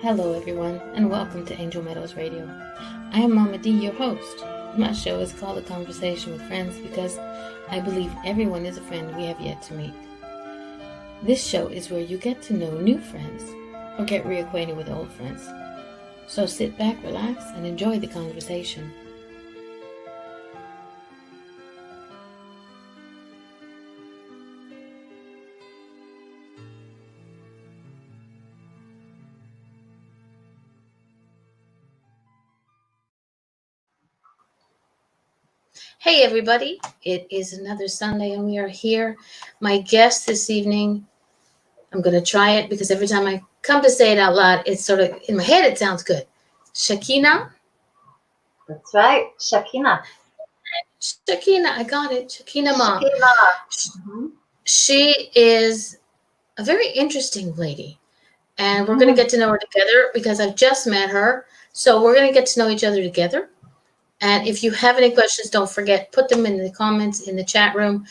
Hello everyone, and welcome to Angel Meadows Radio. I am Mama D, your host. My show is called A Conversation with Friends because I believe everyone is a friend we have yet to meet. This show is where you get to know new friends or get reacquainted with old friends. So sit back, relax, and enjoy the conversation. Hey everybody, it is another Sunday and we are here. My guest this evening, I'm going to try it because every time I come to say it out loud, it's sort of, in my head it sounds good. Shekinah? That's right, Shekinah. Shekinah, I got it. Shekinah Ma. Mm-hmm. She is a very interesting lady. And we're going to get to know her together because I've just met her. So we're going to get to know each other together. And if you have any questions, don't forget, put them in the comments in the chat room.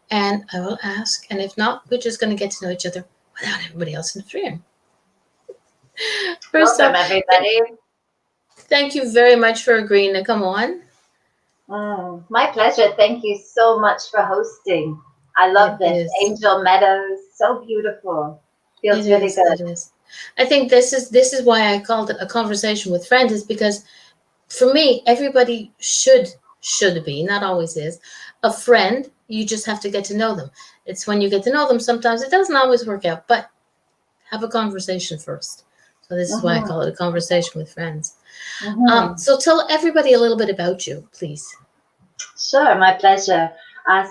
And I will ask. And if not, we're just going to get to know each other without everybody else in the room. First Welcome, everybody. Thank you very much for agreeing to come on. My pleasure. Thank you so much for hosting. I love this. Angel Meadows, so beautiful. Feels really good. It is. I think this is why I called it A Conversation with Friends, is because for me, everybody should be, not always is, a friend. You just have to get to know them. It's when you get to know them, sometimes it doesn't always work out, but have a conversation first. So this is why I call it A Conversation with Friends. So tell everybody a little bit about you, please. Sure, my pleasure.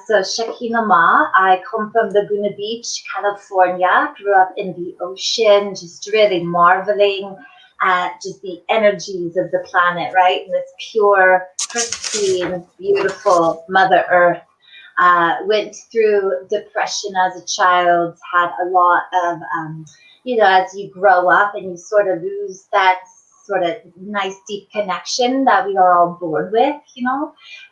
So Shekinah Ma, I come from Laguna Beach, California, grew up in the ocean, just really marveling at just the energies of the planet, right? And this pure, pristine, beautiful Mother Earth. Went through depression as a child, had a lot of, as you grow up and you sort of lose that sort of nice deep connection that we are all born with,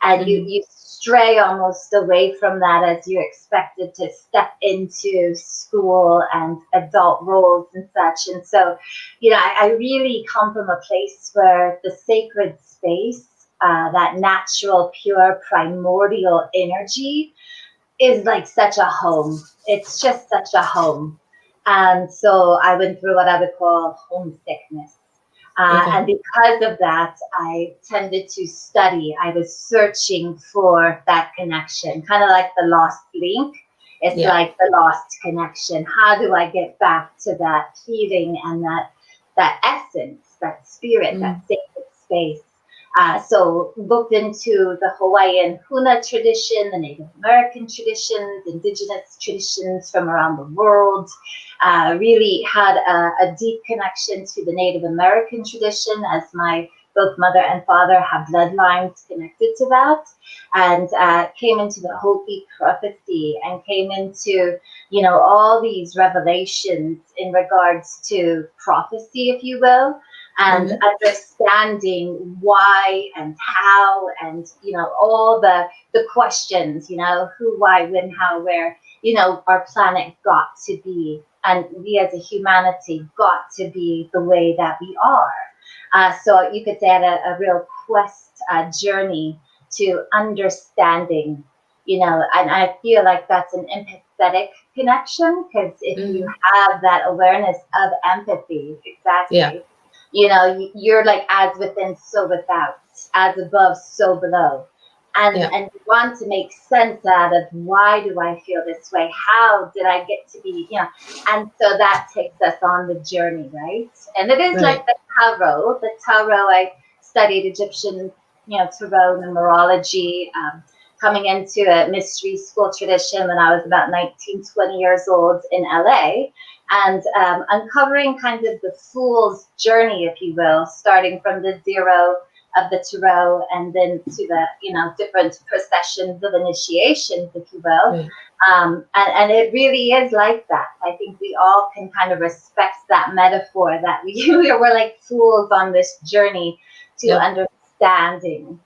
and you stray almost away from that as you're expected to step into school and adult roles and such. And so, I really come from a place where the sacred space, that natural, pure, primordial energy is like such a home. It's just such a home. And so I went through what I would call homesickness. And because of that, I tended to study. I was searching for that connection, kind of like the lost link. It's like the lost connection. How do I get back to that feeling and that essence, that spirit, that sacred space? So looked into the Hawaiian Huna tradition, the Native American traditions, indigenous traditions from around the world. Really had a deep connection to the Native American tradition, as my both mother and father have bloodlines connected to that, and came into the Hopi prophecy and came into, all these revelations in regards to prophecy, if you will, and understanding why and how, and, all the questions, who, why, when, how, where, our planet got to be, and we as a humanity got to be the way that we are. So you could say a real quest, journey to understanding, and I feel like that's an empathetic connection, because if you have that awareness of empathy, you're like as within, so without, as above, so below. And you want to make sense out of, why do I feel this way? How did I get to be, and so that takes us on the journey, right? And it is like the tarot. The tarot, I studied Egyptian, tarot, numerology, coming into a mystery school tradition when I was about 19, 20 years old in LA, and uncovering kind of the fool's journey, if you will, starting from the zero of the tarot, and then to the, different processions of initiations, if you will. And it really is like that. I think we all can kind of respect that metaphor, that we're like fools on this journey to understanding.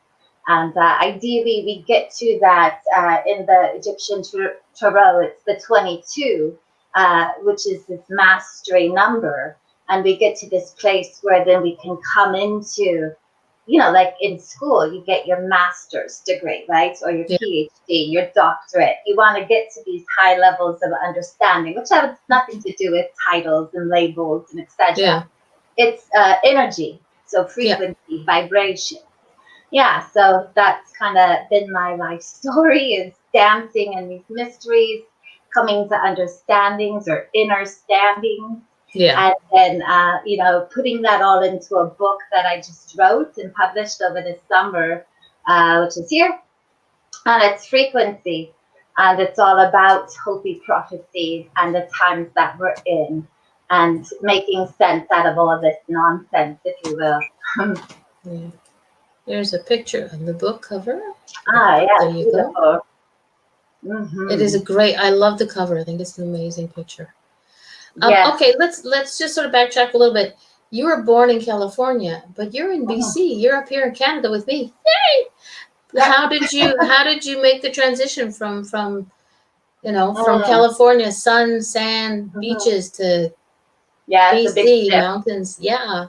And ideally, we get to that in the Egyptian tarot. It's the 22, which is this mastery number. And we get to this place where then we can come into, you know, like in school, you get your master's degree, right? Or your Yeah. PhD, your doctorate. You want to get to these high levels of understanding, which has nothing to do with titles and labels and etc. Yeah. It's energy, so Yeah. frequency, vibration. Yeah, so that's kind of been my life story, is dancing and these mysteries, coming to understandings or inner standings. Yeah. And then, you know, putting that all into a book that I just wrote and published over the summer, which is here. And it's frequency. And it's all about Hopi prophecy and the times that we're in and making sense out of all this nonsense, if you will. Yeah. There's a picture of the book cover. Yeah, There you beautiful. go. Mm-hmm. It is a great. I love the cover. I think it's an amazing picture. Yes. Okay, let's just sort of backtrack a little bit. You were born in California, but you're in BC. You're up here in Canada with me. Yay! Yeah. How did you make the transition from from Mm. California, sun, sand, Mhm. beaches to Yeah, it's a big BC, shift. mountains? Yeah.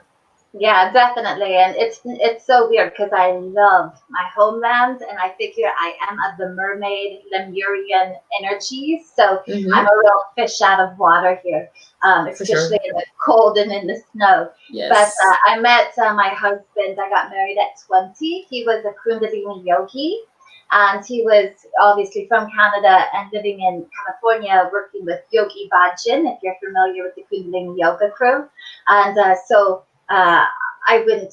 Yeah, definitely. And it's so weird because I love my homeland and I figure I am of the mermaid Lemurian energies. So I'm a real fish out of water here, especially in the cold and in the snow. Yes. But I met my husband. I got married at 20. He was a Kundalini Yogi. And he was obviously from Canada and living in California, working with Yogi Bhajan, if you're familiar with the Kundalini Yoga crew. And I went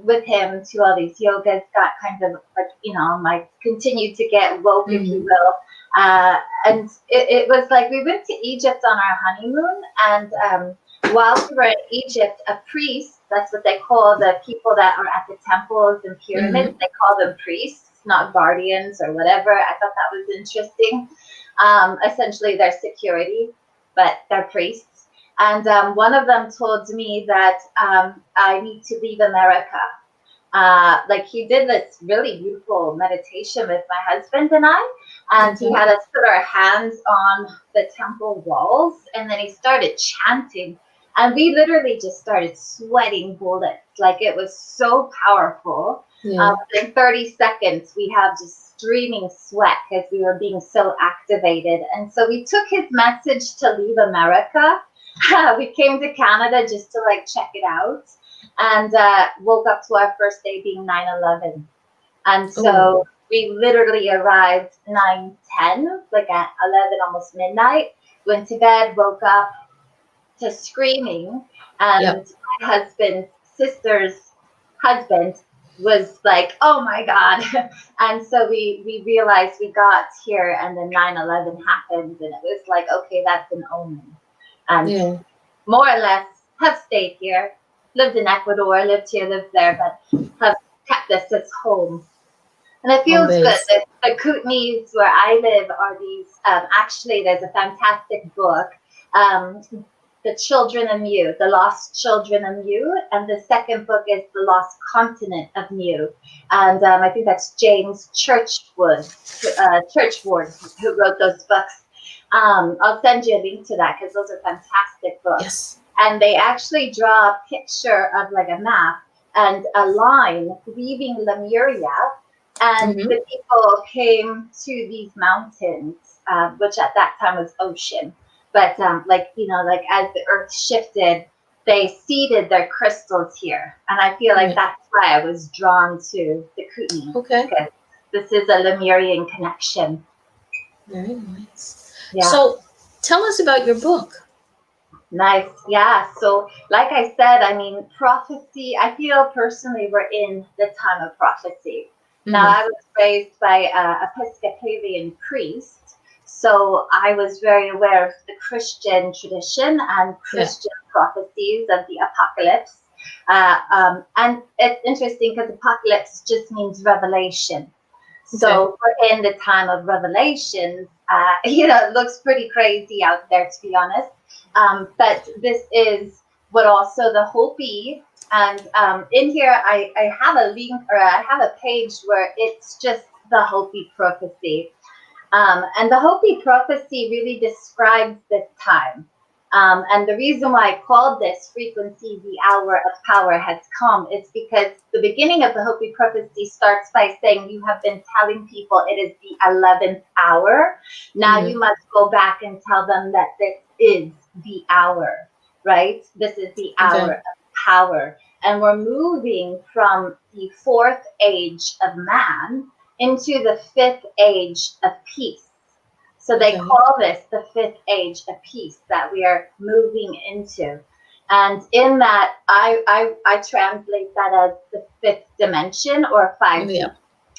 with him to all these yogas, got kind of like, like continued to get woke, if you will. And it was like we went to Egypt on our honeymoon. And while we were in Egypt, a priest, that's what they call the people that are at the temples and pyramids, they call them priests, not guardians or whatever. I thought that was interesting. Essentially, they're security, but they're priests. And one of them told me that I need to leave America. Like he did this really beautiful meditation with my husband and I, and he had us put our hands on the temple walls, and then he started chanting, and we literally just started sweating bullets. Like it was so powerful. In 30 seconds, we have just streaming sweat because we were being so activated. And so we took his message to leave America. We came to Canada just to like check it out, and woke up to our first day being 9/11. And so we literally arrived 9:10, like at 11, almost midnight, went to bed, woke up to screaming, and my husband's sister's husband was like, oh my God. And so we realized we got here and then 9/11 happened, and it was like, okay, that's an omen. And more or less have stayed here, lived in Ecuador, lived here, lived there, but have kept this as home. And it feels good. The Kootenays where I live are these, actually there's a fantastic book, The Children of Mu, The Lost Children of Mu, and the second book is The Lost Continent of Mu. And I think that's James Churchward, who wrote those books. I'll send you a link to that because those are fantastic books. Yes. And they actually draw a picture of like a map and a line leaving Lemuria. And the people came to these mountains, which at that time was ocean. But like as the earth shifted, they seeded their crystals here. And I feel like that's why I was drawn to the Kootenai. Okay. Because this is a Lemurian connection. Very nice. Yeah. So tell us about your book. Nice. Yeah. So like I said, I mean, prophecy, I feel personally we're in the time of prophecy. Now, I was raised by an Episcopalian priest, so I was very aware of the Christian tradition and Christian prophecies of the apocalypse. And it's interesting because apocalypse just means revelation. So we're in the time of revelations. It looks pretty crazy out there, to be honest. But this is what also the Hopi. And in here, I have a link, or I have a page where it's just the Hopi prophecy. And the Hopi prophecy really describes this time. And the reason why I called this frequency the hour of power has come is because the beginning of the Hopi prophecy starts by saying you have been telling people it is the 11th hour. Now you must go back and tell them that this is the hour, right? This is the hour of power. And we're moving from the 4th age of man into the 5th age of peace. So they call this the 5th age of peace that we are moving into. And in that, I translate that as the 5th dimension or 5D.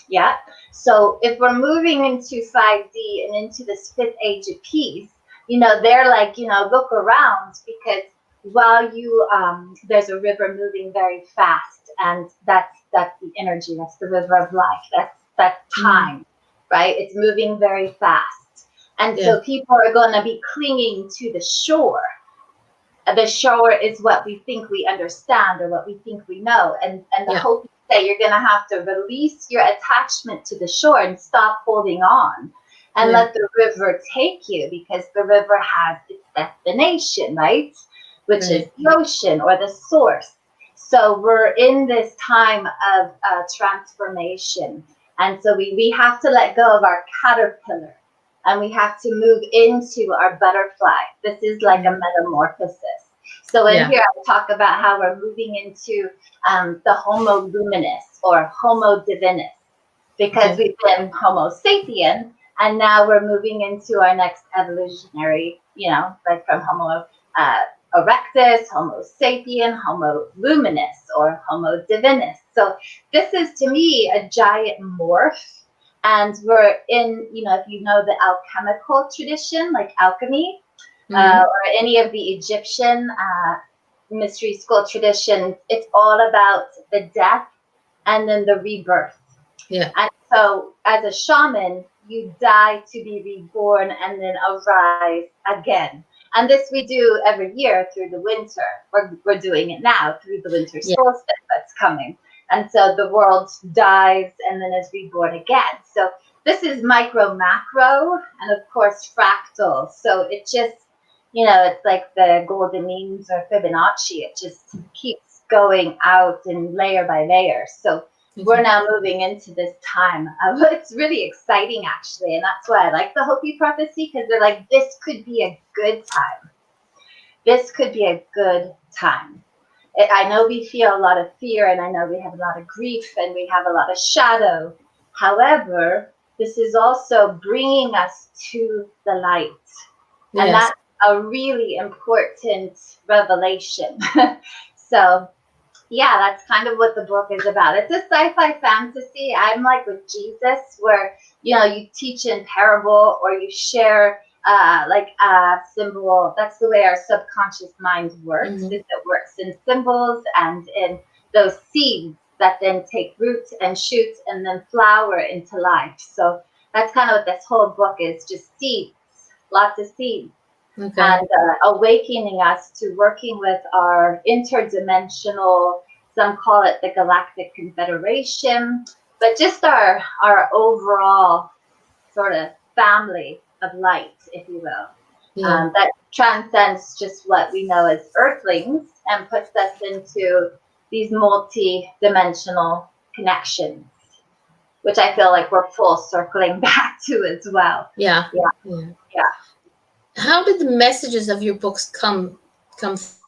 Yeah. So if we're moving into 5D and into this 5th age of peace, they're like, look around, because while you, there's a river moving very fast, and that's the energy, that's the river of life, that's time, right? It's moving very fast. And so people are going to be clinging to the shore. The shore is what we think we understand or what we think we know. And the hope is that you're going to have to release your attachment to the shore and stop holding on and let the river take you, because the river has its destination, right? Which is the ocean or the source. So we're in this time of transformation. And so we have to let go of our caterpillar. And we have to move into our butterfly. This is like a metamorphosis. So in here, I talk about how we're moving into the Homo luminous or Homo divinus, because we've been Homo sapien, and now we're moving into our next evolutionary, like from Homo erectus, Homo sapien, Homo luminous, or Homo divinus. So this is, to me, a giant morph. And we're in, if you know the alchemical tradition, like alchemy, or any of the Egyptian mystery school traditions, it's all about the death and then the rebirth. Yeah. And so as a shaman, you die to be reborn and then arise again. And this we do every year through the winter. We're doing it now through the winter solstice that's coming. And so the world dies and then is reborn again. So this is micro, macro, and of course fractal. So it just, it's like the golden means or Fibonacci. It just keeps going out in layer by layer. So we're now moving into this time. It's really exciting, actually. And that's why I like the Hopi prophecy, because they're like, this could be a good time. This could be a good time. I know we feel a lot of fear, and I know we have a lot of grief, and we have a lot of shadow. However, this is also bringing us to the light. And that's a really important revelation. So, yeah, that's kind of what the book is about. It's a sci-fi fantasy. I'm like with Jesus, where, you teach in parable or you share like a symbol. That's the way our subconscious mind works. Is it works in symbols and in those seeds that then take root and shoot and then flower into life. So that's kind of what this whole book is, just seeds, lots of seeds. And awakening us to working with our interdimensional, some call it the Galactic Confederation, but just our overall sort of family of light, if you will, that transcends just what we know as earthlings and puts us into these multi-dimensional connections, which I feel like we're full circling back to as well. Yeah. How did the messages of your books come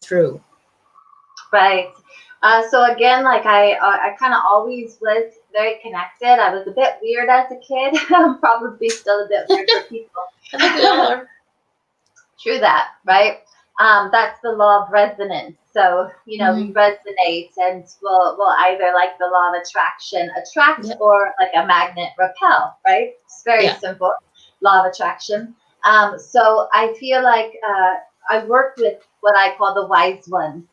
through? Right. So again, like I kind of always was very connected. I was a bit weird as a kid. I'm probably still a bit weird for people. I think we all are. True that, right? That's the law of resonance. So, we resonate, and we'll either, like the law of attraction, attract, or like a magnet repel, right? It's very simple, law of attraction. So I feel like I worked with what I call the wise ones.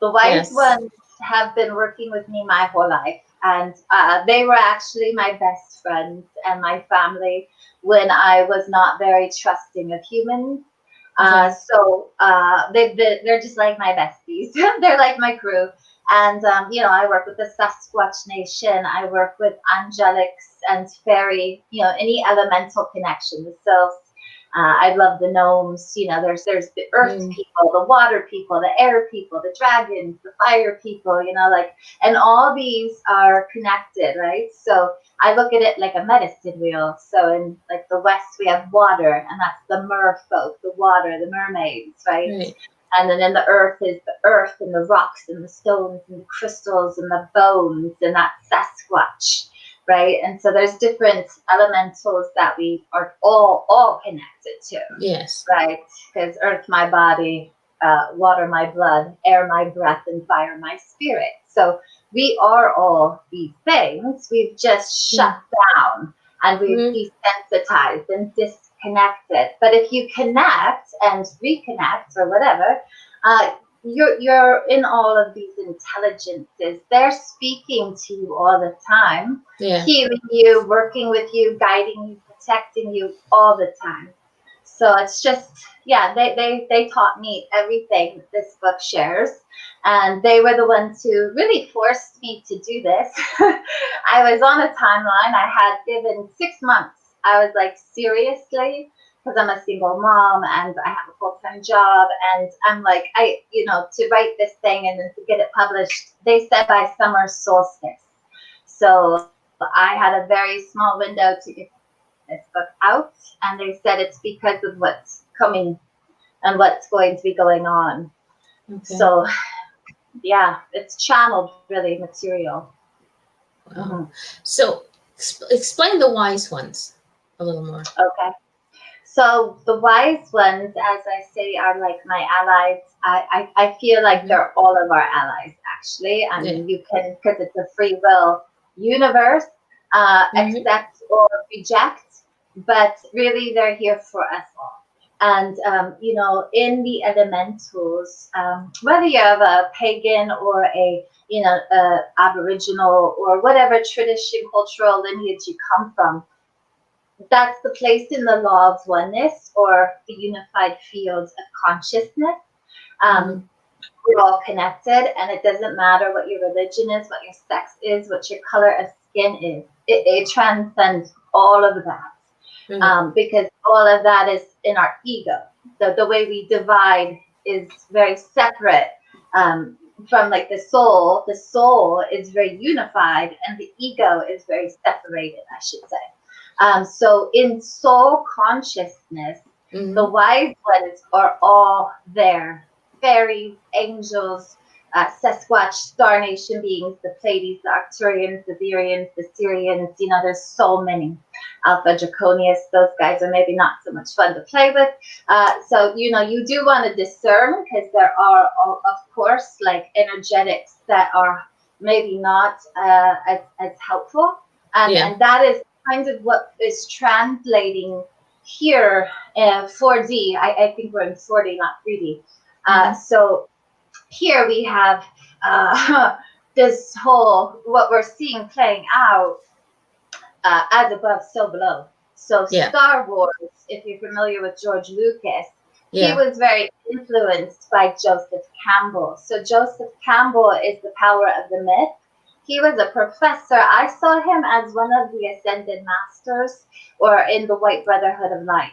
The wise ones have been working with me my whole life, and they were actually my best friends and my family when I was not very trusting of humans. So they're just like my besties. They're like my crew. And, I work with the Sasquatch Nation. I work with angelics and fairy, any elemental connection, the sylphs. I love the gnomes. You know, there's the earth people, the water people, the air people, the dragons, the fire people, you know, like, and all these are connected, right? So I look at it like a medicine wheel. So in like the West, we have water, and that's the merfolk, the water, the mermaids, right? And then in the earth is the earth and the rocks and the stones and the crystals and the bones, and that's Sasquatch, right? And so there's different elementals that we are all connected to. Yes. Right? Because earth, my body, water, my blood, air, my breath, and fire, my spirit. So we are all these things. We've just shut down, and we've desensitized and disconnected. But if you connect and reconnect or whatever, you're in all of these intelligences. They're speaking to you all the time, healing you, working with you, guiding you, protecting you all the time. So it's just, yeah, they taught me everything this book shares. And they were the ones who really forced me to do this. I was on a timeline. I had given 6 months. I was like, seriously? Because I'm a single mom and I have a full-time job. And I'm like, to write this thing and then to get it published, they said by summer solstice. So I had a very small window to get this book out, and they said it's because of what's coming and what's going to be going on. So yeah, it's channeled really material. So explain the wise ones a little more. Okay, so the wise ones, as I say, are like my allies. I feel like they're all of our allies, actually. I mean, you can, because it's a free will universe, accept or reject, but really they're here for us all. And, in the elementals, whether you have a pagan or a Aboriginal or whatever tradition, cultural lineage you come from, that's the place in the law of oneness or the unified fields of consciousness. We're all connected, and it doesn't matter what your religion is, what your sex is, what your color of skin is. It transcends all of that, because all of that is in our ego. The way we divide is very separate from like the soul. The soul is very unified, and the ego is very separated, I should say. So in soul consciousness, the wise ones are all there. Fairies, angels, Sasquatch, Star Nation beings, the Pleiades, the Arcturians, the Virians, the Syrians. There's so many. Alpha Draconius, those guys are maybe not so much fun to play with. So, you do want to discern, because there are, of course, like energetics that are maybe not as helpful. And that is kind of what is translating here in 4D. I think we're in 4D, not 3D. So here we have this whole, what we're seeing playing out as above, so below. So Star Wars, if you're familiar with George Lucas, he was very influenced by Joseph Campbell. So Joseph Campbell is the power of the myth. He was a professor. I saw him as one of the Ascended Masters, or in the White Brotherhood of Light.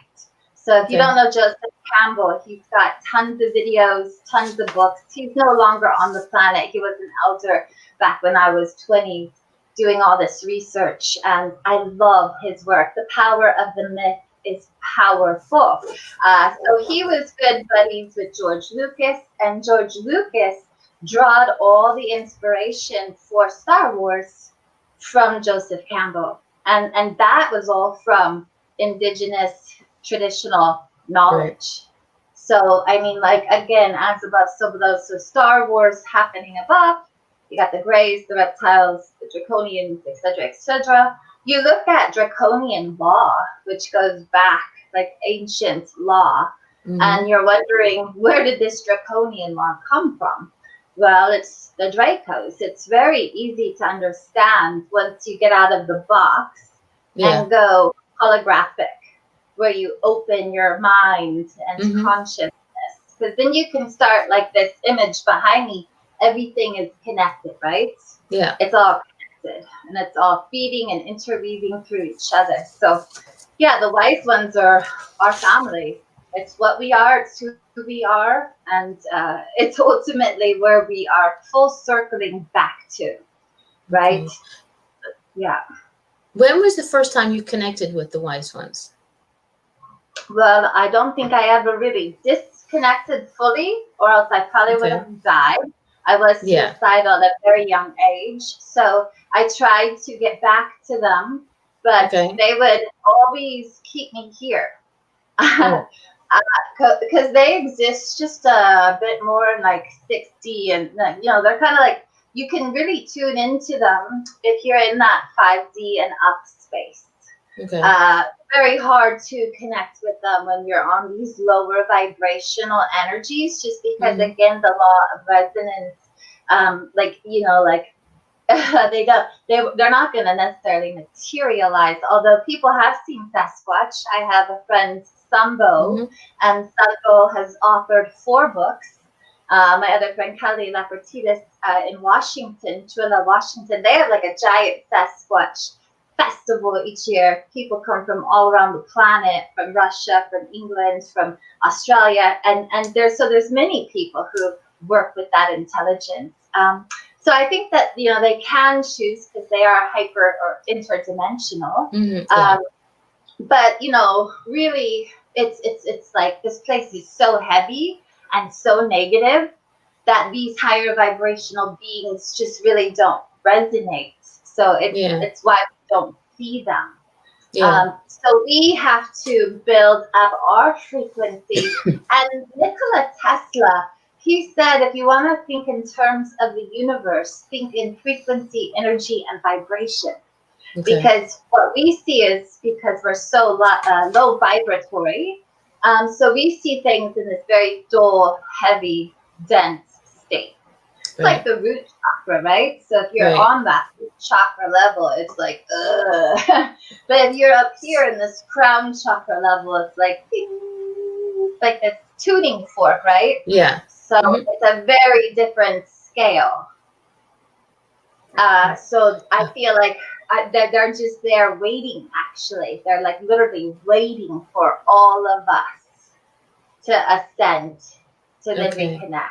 So if you don't know Joseph Campbell, he's got tons of videos, tons of books. He's no longer on the planet. He was an elder back when I was 20, doing all this research, and I love his work. The power of the myth is powerful. So he was good buddies with George Lucas, and George Lucas drawed all the inspiration for Star Wars from Joseph Campbell. And that was all from indigenous traditional knowledge. So, I mean, like, again, as above, so below. So Star Wars happening above, you got the Greys, the reptiles, the Draconians, etc., etc. You look at Draconian law, which goes back, like ancient law, and you're wondering, where did this Draconian law come from? Well, it's the Dracos. It's very easy to understand once you get out of the box and go holographic, where you open your mind and consciousness. Because then you can start, like this image behind me, everything is connected, right? Yeah. It's all connected, and it's all feeding and interweaving through each other. So yeah, the wise ones are our family. It's what we are, it's who we are, and it's ultimately where we are full circling back to, right? Okay. Yeah. When was the first time you connected with the wise ones? Well, I don't think I ever really disconnected fully, or else I probably would Okay. have died. I was Yeah. suicidal at a very young age, so I tried to get back to them, but Okay. they would always keep me here. Oh. Because they exist just a bit more in like 60, and they're kind of like, you can really tune into them if you're in that 5D and up space. Okay. uh, Very hard to connect with them when you're on these lower vibrational energies, just because again the law of resonance, like they're not going to necessarily materialize, although people have seen Sasquatch. I have a friend, Sambo, and Sambo has authored 4 books. My other friend, Kelly Lapertitis, in Washington, Tooele, Washington, they have like a giant Sasquatch festival each year. People come from all around the planet, from Russia, from England, from Australia, and there's many people who work with that intelligence. So I think that they can choose because they are hyper or interdimensional. Yeah. But really, it's like this place is so heavy and so negative that these higher vibrational beings just really don't resonate. So Yeah. it's why we don't see them. Yeah. So we have to build up our frequency. And Nikola Tesla, he said, if you want to think in terms of the universe, think in frequency, energy, and vibration. Okay. Because what we see is, because we're so low vibratory, so we see things in this very dull, heavy, dense state. It's like the root chakra, right? So if you're on that root chakra level, it's like, ugh. But if you're up here in this crown chakra level, it's like, ding, like this tuning fork, right? Yeah. So it's a very different scale. So I feel like they're just there waiting, actually. They're like literally waiting for all of us to ascend, to then reconnect.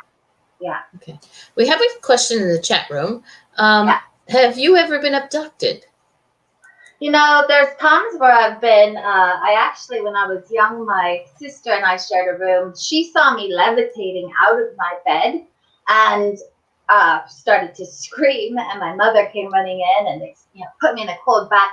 Yeah. Okay. We have a question in the chat room. Have you ever been abducted? There's times where I've been, I actually, when I was young, my sister and I shared a room. She saw me levitating out of my bed and started to scream, and my mother came running in and put me in a cold bath.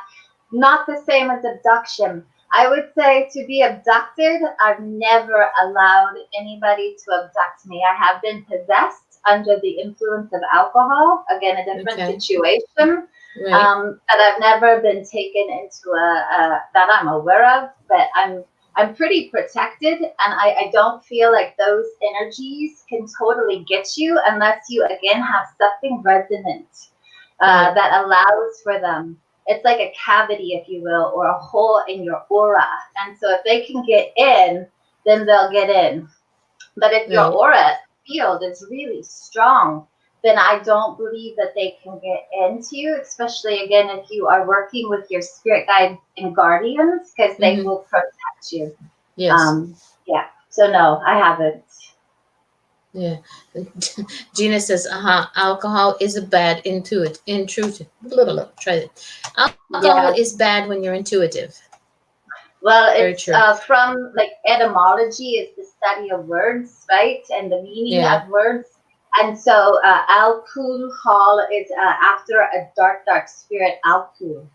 Not the same as abduction. I would say to be abducted, I've never allowed anybody to abduct me. I have been possessed under the influence of alcohol, again, a different situation. That I've never been taken into that I'm aware of, but I'm pretty protected, and I don't feel like those energies can totally get you unless you again have something resonant that allows for them. It's like a cavity, if you will, or a hole in your aura, and so if they can get in, then they'll get in. But if your aura field is really strong, then I don't believe that they can get into you, especially, again, if you are working with your spirit guides and guardians, because they will protect you. Yes. Yeah. So, no, I haven't. Yeah. Gina says, alcohol is a bad intrusive. Try it. Alcohol is bad when you're intuitive. Well, it's from like etymology is the study of words, right? And the meaning of words. And so alcohol is after a dark, dark spirit, alcohol.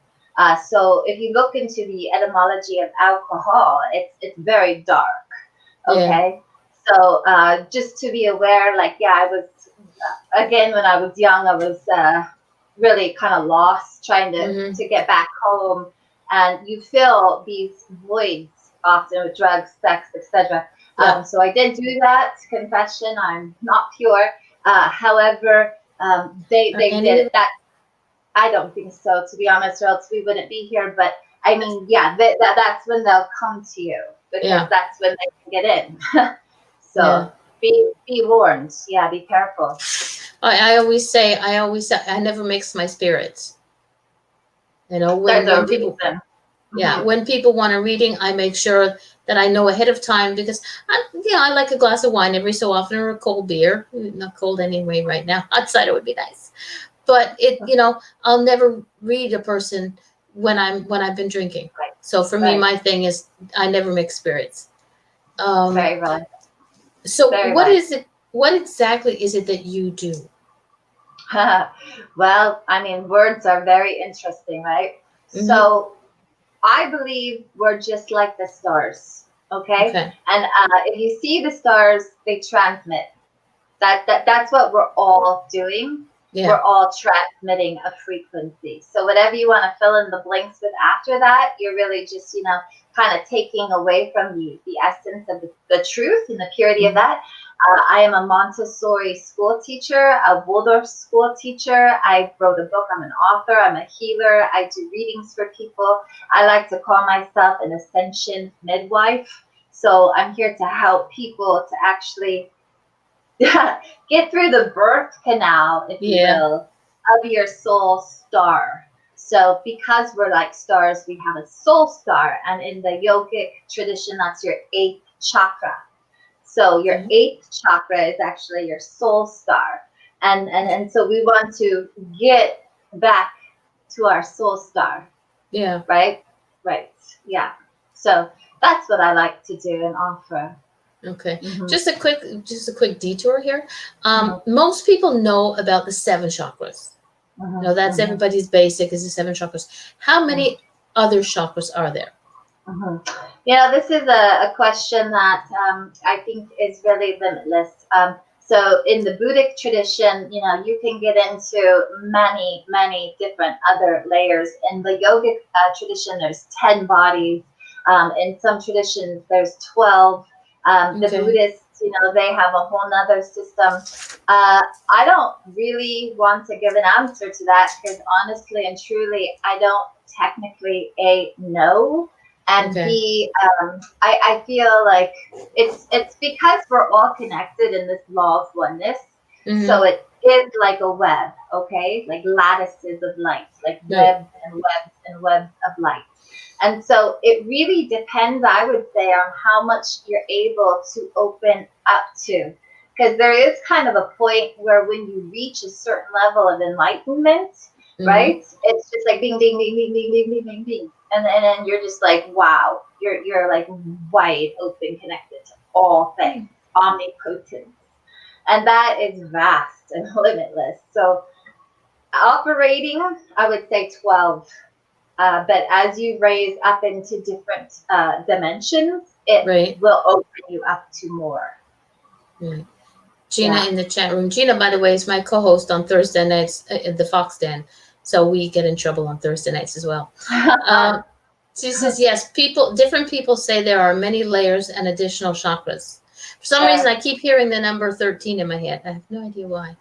So if you look into the etymology of alcohol, it's very dark. Okay. So just to be aware, like, I was, again, when I was young, I was really kind of lost trying to get back home. And you fill these voids often with drugs, sex, etc. So I did do that. Confession, I'm not pure. However, they did that. I don't think so, to be honest, or else we wouldn't be here. But I mean, that's when they'll come to you, because that's when they can get in. So be warned. Yeah, be careful. I always say I never mix my spirits. When people, Yeah, when people want a reading, I make sure that I know ahead of time because I like a glass of wine every so often or a cold beer. Not cold anyway right now. Hot cider would be nice. But I'll never read a person when I've been drinking. Right. So for me, my thing is I never mix spirits. Very right. So Very what right. is it? What exactly is it that you do? Well, I mean, words are very interesting, right? Mm-hmm. So I believe we're just like the stars, okay? Okay. And if you see the stars, they transmit. That's what we're all doing. Yeah. We're all transmitting a frequency. So whatever you want to fill in the blanks with after that, you're really just, kind of taking away from the essence of the truth and the purity of that. I am a Montessori school teacher, a Waldorf school teacher. I wrote a book. I'm an author. I'm a healer. I do readings for people. I like to call myself an ascension midwife. So I'm here to help people to actually get through the birth canal, if you will, of your soul star. So because we're like stars, we have a soul star. And in the yogic tradition, that's your 8th chakra. So your 8th chakra is actually your soul star. And so we want to get back to our soul star. Yeah. Right? Right. Yeah. So that's what I like to do and offer. Okay. Mm-hmm. Just a quick detour here. Most people know about the 7 chakras. Mm-hmm. That's everybody's basic is the 7 chakras. How many other chakras are there? This is a question that I think is really limitless. So in the Buddhic tradition, you can get into many, many different other layers. In the yogic tradition, there's 10 bodies. In some traditions, there's 12. The Buddhists, they have a whole nother system. I don't really want to give an answer to that because honestly and truly, I don't technically know. And B, I feel like it's because we're all connected in this law of oneness. Mm-hmm. So it is like a web, okay? Like lattices of light, like webs and webs and webs of light. And so it really depends, I would say, on how much you're able to open up to. Because there is kind of a point where when you reach a certain level of enlightenment, right? It's just like ding, ding, ding, ding, ding, ding, ding, ding, ding. And then you're just like, wow, you're like wide open, connected to all things, omnipotent. And that is vast and limitless. So operating, I would say 12. But as you raise up into different dimensions, it will open you up to more. Right. Gina in the chat room. Gina, by the way, is my co-host on Thursday nights at the Fox Den. So we get in trouble on Thursday nights as well. She says, yes, different people say there are many layers and additional chakras. For some reason, I keep hearing the number 13 in my head. I have no idea why.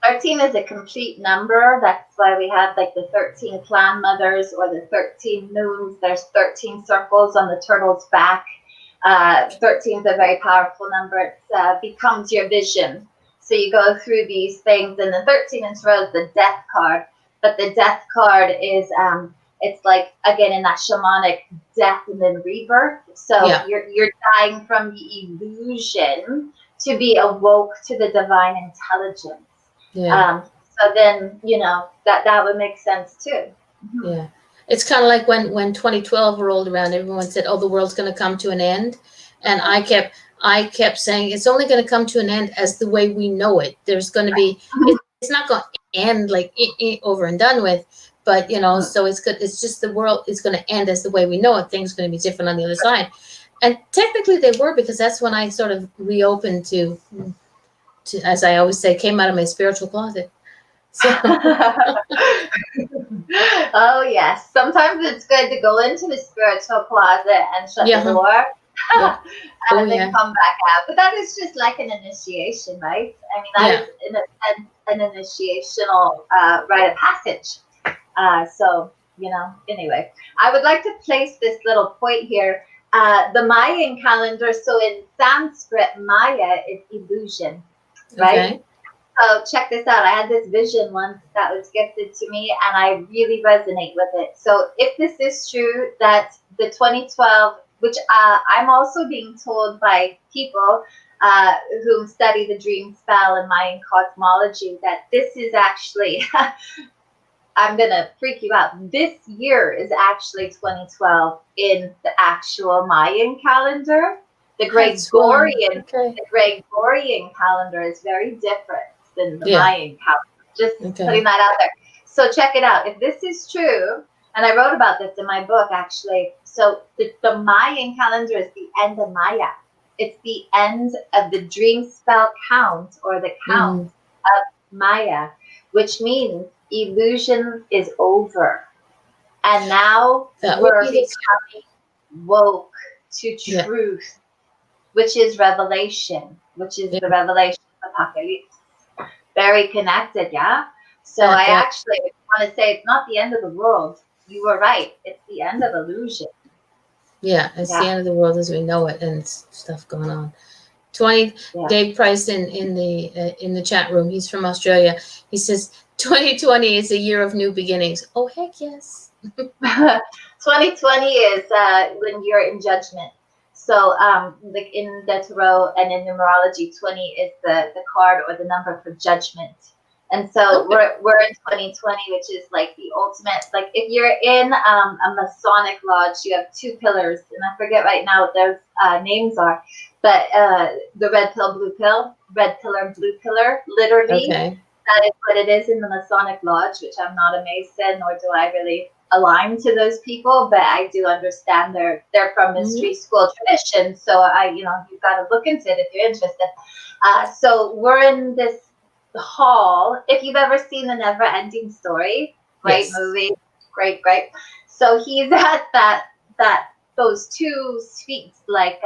13 is a complete number. That's why we have like the 13 clan mothers or the 13 moons. There's 13 circles on the turtle's back. 13 is a very powerful number. It becomes your vision. So you go through these things, and the 13 in tarot is the death card. But the death card is, it's like, again, in that shamanic death and then rebirth. So you're dying from the illusion to be awoke to the divine intelligence. So then, that would make sense too. Yeah. It's kind of like when 2012 rolled around, everyone said, oh, the world's going to come to an end. And I kept saying it's only going to come to an end as the way we know it. There's going to be, it's not going to end like over and done with, but so it's good. It's just the world is going to end as the way we know it. Things are going to be different on the other side. And technically they were, because that's when I sort of reopened to, as I always say, came out of my spiritual closet. So. Oh yes, sometimes it's good to go into the spiritual closet and shut the door and then come back out. But that is just like an initiation, right? I mean, that is in a sense an initiational rite of passage. So anyway, I would like to place this little point here. The Mayan calendar. So in Sanskrit, Maya is illusion, right? So check this out. I had this vision once that was gifted to me, and I really resonate with it. So if this is true, that the 2012, which I'm also being told by people who study the dream spell and Mayan cosmology, that this is actually, I'm going to freak you out. This year is actually 2012 in the actual Mayan calendar. The Gregorian, the Gregorian calendar is very different than the Mayan calendar. Just putting that out there. So check it out. If this is true, and I wrote about this in my book actually. So the Mayan calendar is the end of Maya. It's the end of the dream spell count, or the count of Maya, which means illusion is over. And now we're becoming woke to truth, which is revelation, which is the revelation of Apocalypse. Very connected, yeah? So I actually want to say it's not the end of the world. You were right. It's the end of illusion. Yeah, it's the end of the world as we know it, and stuff going on. Dave Price in the chat room. He's from Australia. He says 2020 is a year of new beginnings. Oh heck yes. 2020 is when you're in judgment. So like in the tarot and in numerology, 20 is the card or the number for judgment. And so we're in 2020, which is like the ultimate. Like if you're in a Masonic lodge, you have two pillars, and I forget right now what those names are, but the red pill, blue pill, red pillar, blue pillar, literally. That is what it is in the Masonic lodge, which I'm not a Mason, nor do I really align to those people, but I do understand they're from mystery school tradition. So you've got to look into it if you're interested. So we're in this hall. If you've ever seen The Never Ending Story, great movie, great. So he's at those two suites, like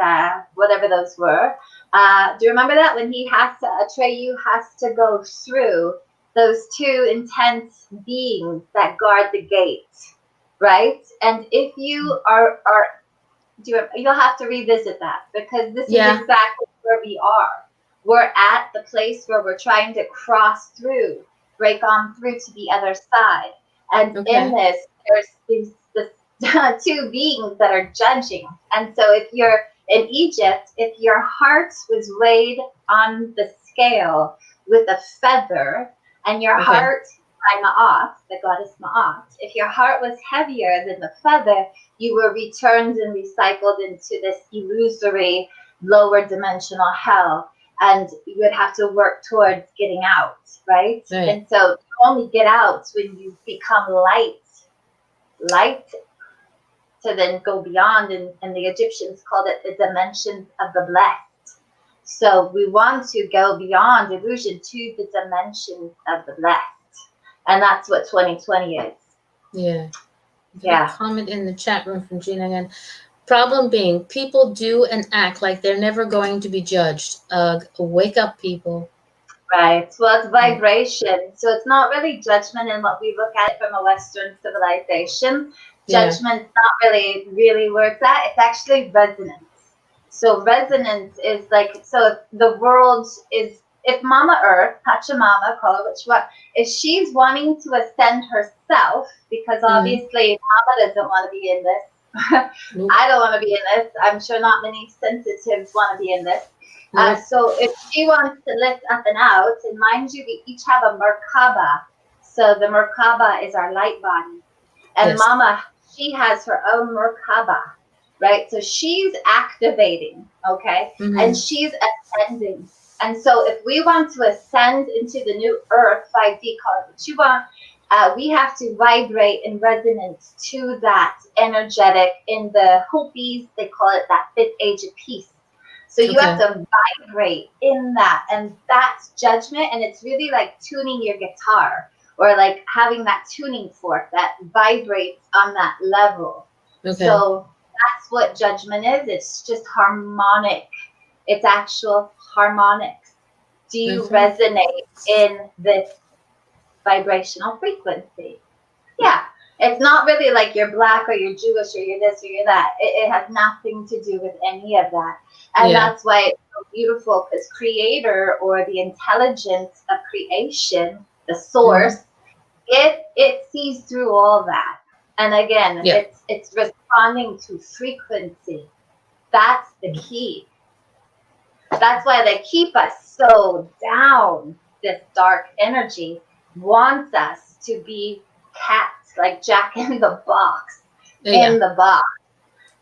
whatever those were. Do you remember that when Atreyu has to go through those two intense beings that guard the gate, right? And if you you'll have to revisit that, because this is exactly where we are. We're at the place where we're trying to cross through, break on through to the other side. And in this, there's these two beings that are judging. And so if you're in Egypt, if your heart was weighed on the scale with a feather, and your heart by Ma'at, the goddess Ma'at, if your heart was heavier than the feather, you were returned and recycled into this illusory, lower dimensional hell. And you would have to work towards getting out, right? And so you only get out when you become light to then go beyond. And the Egyptians called it the dimensions of the blessed. So we want to go beyond illusion to the dimensions of the blessed. And that's what 2020 is. Yeah. Comment in the chat room from Gina again. Problem being, people do and act like they're never going to be judged. Wake up, people. Right. Well, it's vibration. So it's not really judgment in what we look at it from a Western civilization. Judgment's not really where it's at. It's actually resonance. So resonance is like, so if the world is, if Mama Earth, Pachamama, call her which one, if she's wanting to ascend herself, because obviously Mama doesn't want to be in this. I don't want to be in this. I'm sure not many sensitives want to be in this. So if she wants to lift up and out, and mind you, we each have a Merkaba. So the Merkaba is our light body. And Mama, she has her own Merkaba, right? So she's activating, okay? And she's ascending. And so if we want to ascend into the new earth, 5D, call it what you want, we have to vibrate in resonance to that energetic. In the Hopis, they call it that fifth age of peace. So you have to vibrate in that, and that's judgment. And it's really like tuning your guitar, or like having that tuning fork that vibrates on that level. So that's what judgment is. It's just harmonic. It's actual harmonics. Do you resonate in this vibrational frequency? Yeah. It's not really like you're black or you're Jewish or you're this or you're that. It has nothing to do with any of that. And that's why it's so beautiful because creator, or the intelligence of creation, the Mm-hmm. source, it sees through all that. And again, Yeah. it's responding to frequency. That's the key. That's why they keep us so down. This dark energy wants us to be cats, like Jack in the box. Yeah. In the box.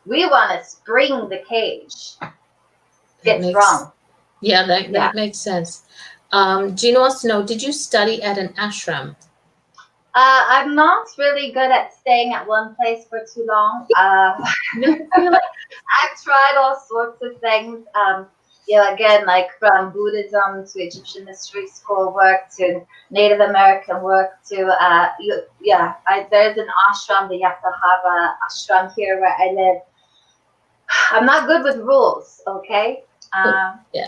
We want to spring the cage. That It's makes wrong. that makes sense. Gina wants to know, did you study at an ashram? I'm not really good at staying at one place for too long. No, really? I've tried all sorts of things. Again, like from Buddhism to Egyptian mystery school work to Native American work to there's an ashram, the Yasahara ashram here where I live. I'm not good with rules, okay? Yeah.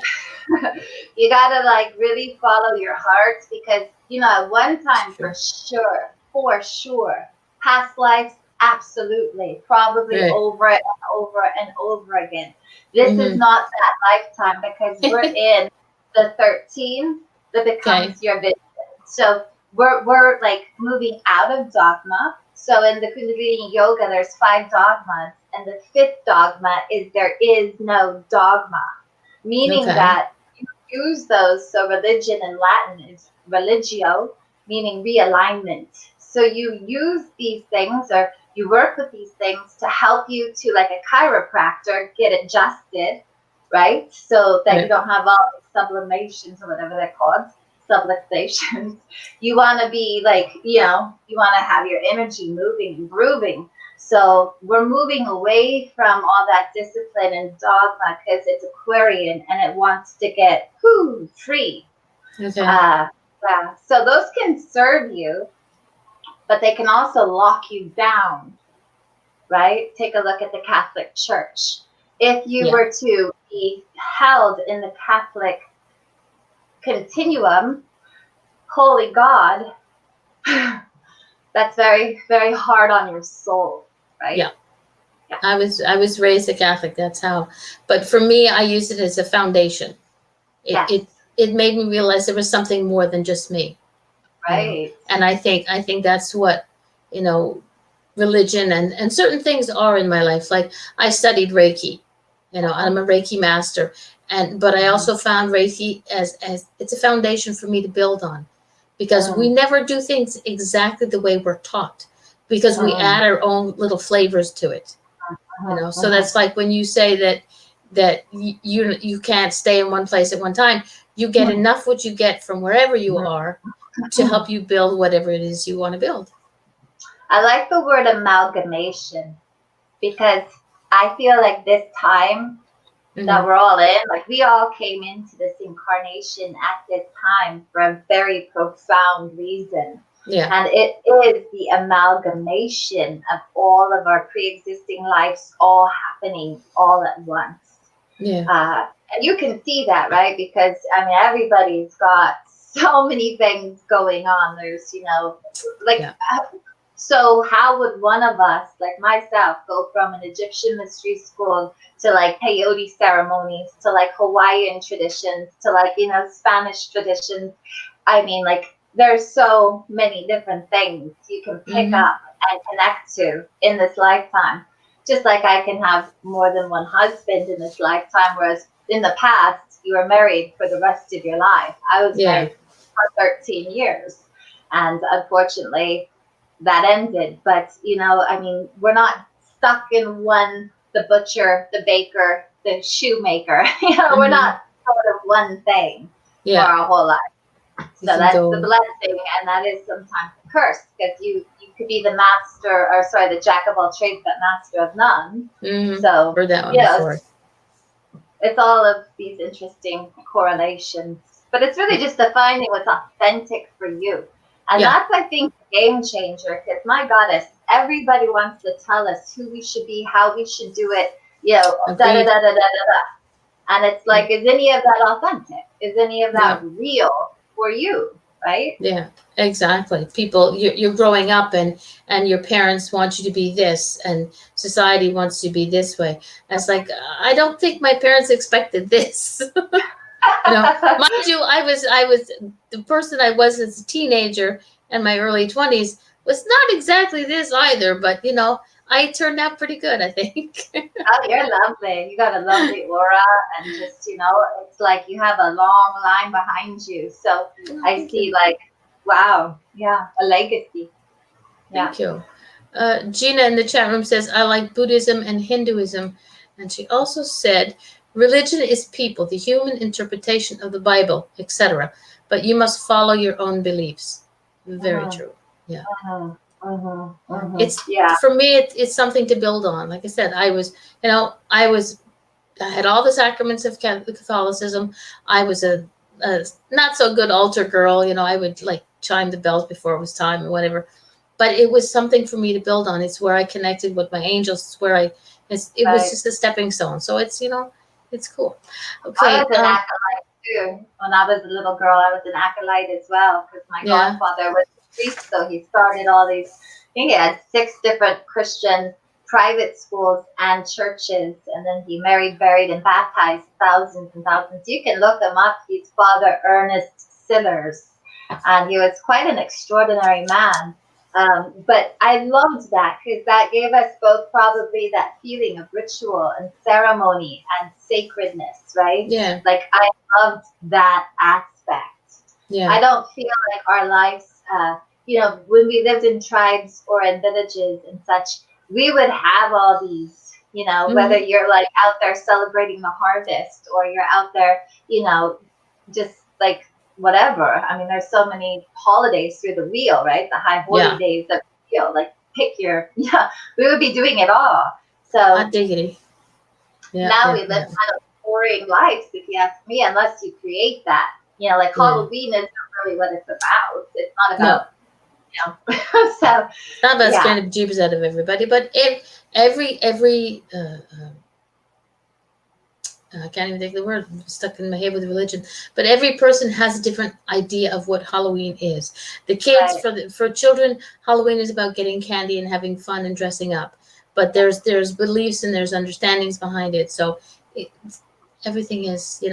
You gotta like really follow your heart because at one time for sure, past lives, absolutely, probably Right. over and over and over again. This is Mm-hmm. not that lifetime because we're in the 13 that becomes Okay. your vision. So we're like moving out of dogma. So in the Kundalini yoga, there's 5 dogmas, and the 5th dogma is there is no dogma, meaning Okay. that you use those. So religion in Latin is religio, meaning realignment. So you use these things, or you work with these things to help you to, like a chiropractor, get adjusted, right? So that you don't have all these sublimations or whatever they're called, subluxations. You want to be like, you want to have your energy moving and grooving. So we're moving away from all that discipline and dogma because it's Aquarian and it wants to get free. Okay. Yeah. So those can serve you, but they can also lock you down, right? Take a look at the Catholic Church. If you were to be held in the Catholic continuum, holy God, that's very, very hard on your soul, right? Yeah. I was raised a Catholic. That's how. But for me, I use it as a foundation. It made me realize there was something more than just me. Right. And I think that's what, religion and certain things are in my life. Like I studied Reiki, I'm a Reiki master. But I also found Reiki as it's a foundation for me to build on, because we never do things exactly the way we're taught, because we add our own little flavors to it. So that's like when you say that you can't stay in one place at one time. You get enough what you get from wherever you are to help you build whatever it is you want to build. I like the word amalgamation because I feel like this time that we're all in, like we all came into this incarnation at this time for a very profound reason. Yeah. And it is the amalgamation of all of our pre-existing lives all happening all at once. Yeah. And you can see that, right? Because everybody's got so many things going on. There's, so how would one of us, like myself, go from an Egyptian mystery school to like peyote ceremonies, to like Hawaiian traditions, to like, Spanish traditions? There's so many different things you can pick up and connect to in this lifetime. Just like I can have more than one husband in this lifetime, whereas in the past, you were married for the rest of your life. I was married for 13 years. And unfortunately, that ended. But, we're not stuck in one, the butcher, the baker, the shoemaker. We're not sort of one thing for our whole life. So that's the blessing, and that is sometimes a curse, because you could be the the jack of all trades, but master of none. So heard that one before. It's all of these interesting correlations, but it's really just defining what's authentic for you. And that's, I think, a game changer, because my goddess, everybody wants to tell us who we should be, how we should do it, And it's like, is any of that authentic? Is any of that real for you, right? Yeah, exactly. People, you're growing up, and your parents want you to be this, and society wants you to be this way. And it's like, I don't think my parents expected this. Mind you, I was the person I was as a teenager and my early 20s was not exactly this either, but I turned out pretty good, I think. Oh, you're lovely. You got a lovely aura, and just, it's like you have a long line behind you. So Oh, I thank see, you. like, wow, yeah, a legacy. Yeah. Thank you. Gina in the chat room says, I like Buddhism and Hinduism. And she also said, religion is people, the human interpretation of the Bible, etc. But you must follow your own beliefs. Very Mm-hmm, true. Yeah. mm-hmm, mm-hmm, Yeah. mm-hmm. It's Yeah. for me, it's something to build on. Like I said, I had all the sacraments of Catholicism. I was a not so good altar girl. I would like chime the bells before it was time or whatever. But it was something for me to build on. It's where I connected with my angels. It's where it was Right. just a stepping stone. So it's cool. I Okay. was an acolyte too. When I was a little girl, I was an acolyte as well because my Yeah. godfather was a priest, so he started all these. I think he had 6 different Christian private schools and churches, and then he married, buried, and baptized thousands and thousands. You can look him up. He's Father Ernest Sillers, and he was quite an extraordinary man. But I loved that because that gave us both probably that feeling of ritual and ceremony and sacredness, right? Yeah. Like I loved that aspect. I Yeah. don't feel like our lives, when we lived in tribes or in villages and such, we would have all these, whether Hmm. you're like out there celebrating the harvest or you're out there, just like whatever. I mean, there's so many holidays through the wheel, right? The high holy Yeah. days of the wheel, like pick your, yeah, we would be doing it all. Hot So diggity. Yeah. now Yeah. we live Yeah. kind of boring lives, if you ask me, unless you create that. Like Yeah. Halloween is not really what it's about. It's not No. about, so It's not about yeah, scaring the jeeps out of everybody, but every I can't even think of the word. I'm stuck in my head with religion. But every person has a different idea of what Halloween is. The kids, right. for children, Halloween is about getting candy and having fun and dressing up. But there's beliefs and there's understandings behind it. So it, everything is,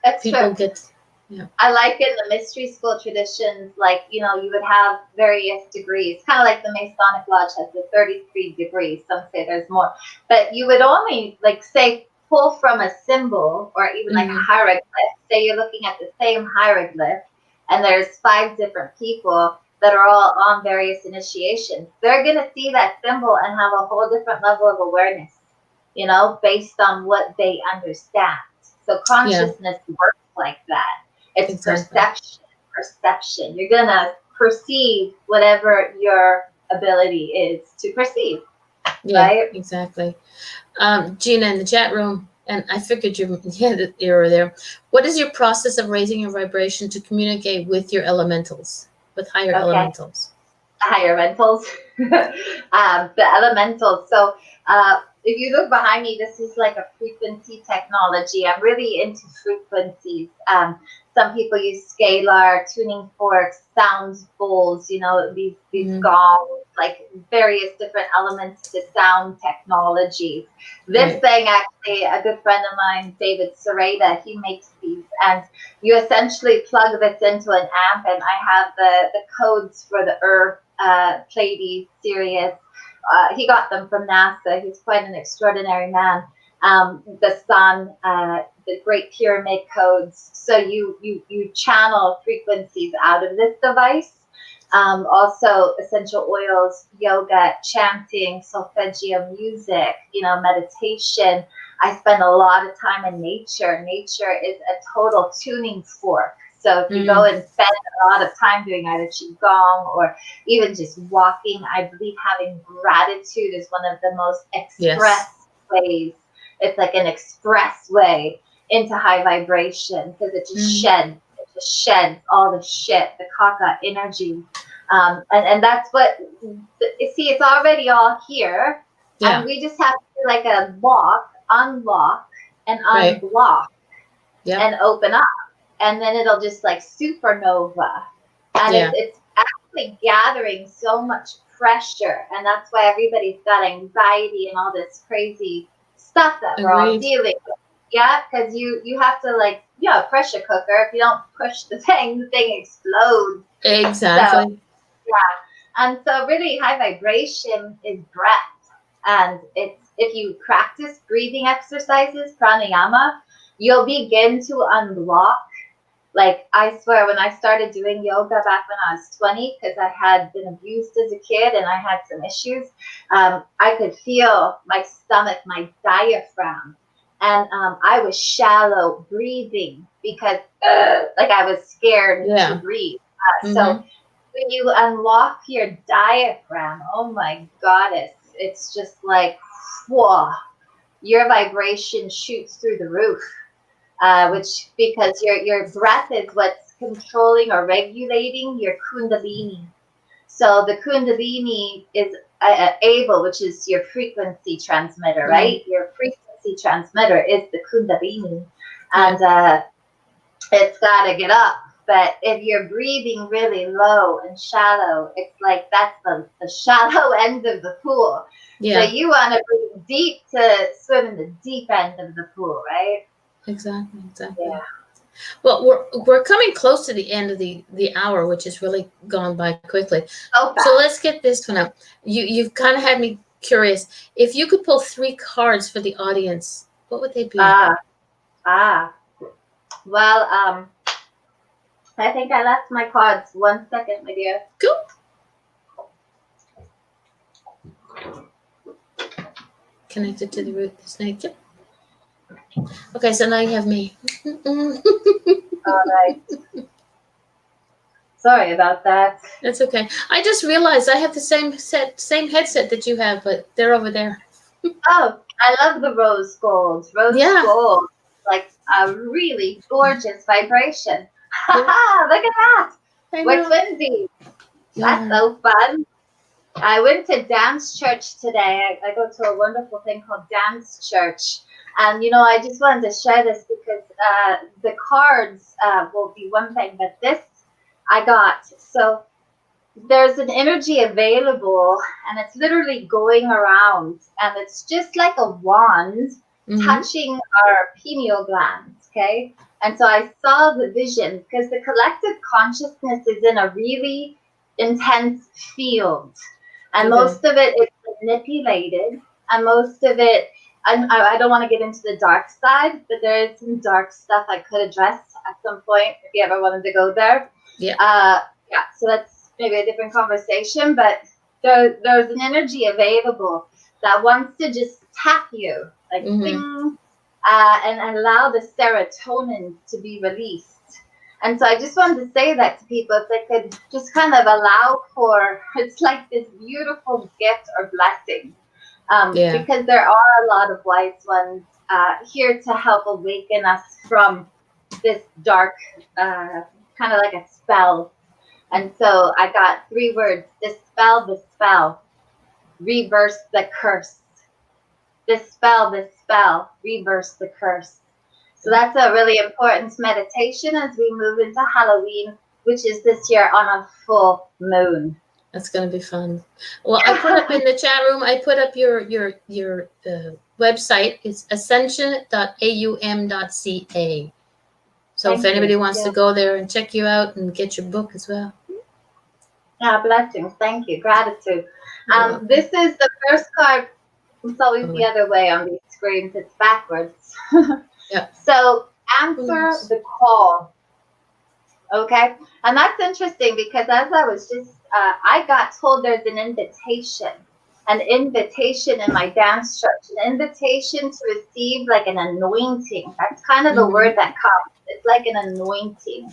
That's true. people get. Yeah. I like in the mystery school traditions, like, you would have various degrees, kind of like the Masonic Lodge has the 33 degrees. Some say there's more, but you would only, like, say, pull from a symbol or even like a Mm-hmm. hieroglyph. Say you're looking at the same hieroglyph and there's 5 different people that are all on various initiations. They're going to see that symbol and have a whole different level of awareness, based on what they understand. So Yeah. consciousness works like that. It's Exactly. perception. You're gonna perceive whatever your ability is to perceive, Yeah. right? Exactly. Gina in the chat room, and I figured you were there. What is your process of raising your vibration to communicate with your elementals, with higher Okay. elementals? Higher mentals, the elementals. So if you look behind me, this is like a frequency technology. I'm really into frequencies. Some people use scalar, tuning forks, sound bowls, these Mm-hmm. gongs, like various different elements to sound technologies. This Right. thing, actually, a good friend of mine, David Sereda, he makes these, and you essentially plug this into an amp, and I have the codes for the Earth, Pleiades, Sirius. He got them from NASA. He's quite an extraordinary man. The Sun, the Great Pyramid codes. So you channel frequencies out of this device. Also, essential oils, yoga, chanting, solfeggio music, meditation. I spend a lot of time in nature. Nature is a total tuning fork. So if you go Mm-hmm. and spend a lot of time doing either qigong or even just walking, I believe having gratitude is one of the most express Yes. ways. It's like an express way into high vibration because Mm-hmm. it just sheds all the shit, the caca energy. And that's what, see, it's already all here. And Yeah. we just have to like a unlock and Right. unblock Yep. and open up. and then it'll just like supernova. And Yeah. it's actually gathering so much pressure. And that's why everybody's got anxiety and all this crazy stuff that we're all Agreed. dealing with. Yeah, because you have to, like, a pressure cooker. If you don't push the thing explodes. Exactly. So, yeah. And so really high vibration is breath. And it's, if you practice breathing exercises, pranayama, you'll begin to unlock. Like, I swear, when I started doing yoga back when I was 20, because I had been abused as a kid and I had some issues, I could feel my stomach, my diaphragm. And I was shallow breathing because, like, I was scared to breathe. So when you unlock your diaphragm, oh my goddess, it's just like, whoa, your vibration shoots through the roof. Which, because your breath is what's controlling or regulating your Kundalini. So the Kundalini is able, which is your frequency transmitter, right? Your frequency transmitter is the Kundalini, and it's got to get up. But if you're breathing really low and shallow, it's like that's the shallow end of the pool. So you want to breathe deep to swim in the deep end of the pool, right? Exactly. Yeah. Well, we're coming close to the end of the hour, which has really gone by quickly. So let's get this one up. You've kind of had me curious. If you could pull 3 cards for the audience, what would they be? Well, I think I left my cards. 1 second, my dear. Cool. Connected to the root this nature. Okay, so now you have me. All right. Sorry about that. That's okay. I just realized I have the same headset that you have, but they're over there. Oh, I love the rose gold. Rose gold, like a really gorgeous vibration. Look at that. We're twinsies. That's so fun. I went to dance church today. I go to a wonderful thing called dance church. And, I just wanted to share this because the cards will be one thing, but this I got. So there's an energy available, and it's literally going around, and it's just like a wand touching our pineal glands, okay? And so I saw the vision because the collective consciousness is in a really intense field, and most of it is manipulated, and most of it, I don't want to get into the dark side, but there is some dark stuff I could address at some point if you ever wanted to go there. So that's maybe a different conversation, but there's an energy available that wants to just tap you, like bing, and allow the serotonin to be released. And so I just wanted to say that to people, if they could just kind of allow for, it's like this beautiful gift or blessing, because there are a lot of wise ones here to help awaken us from this dark, kind of like a spell. And so I got 3 words: dispel the spell, reverse the curse. Dispel the spell, reverse the curse. So that's a really important meditation as we move into Halloween, which is this year on a full moon. That's going to be fun. Well, I put up in the chat room, I put up your website. It's ascension.aum.ca. So if anybody wants to go there and check you out and get your book as well. Yeah, blessings. Thank you. Gratitude. This is the first card. It's always the other way on these screens. It's backwards. So answer the call. Okay. And that's interesting because as I was just, I got told there's an invitation in my dance church, an invitation to receive like an anointing. That's kind of the word that comes. It's like an anointing.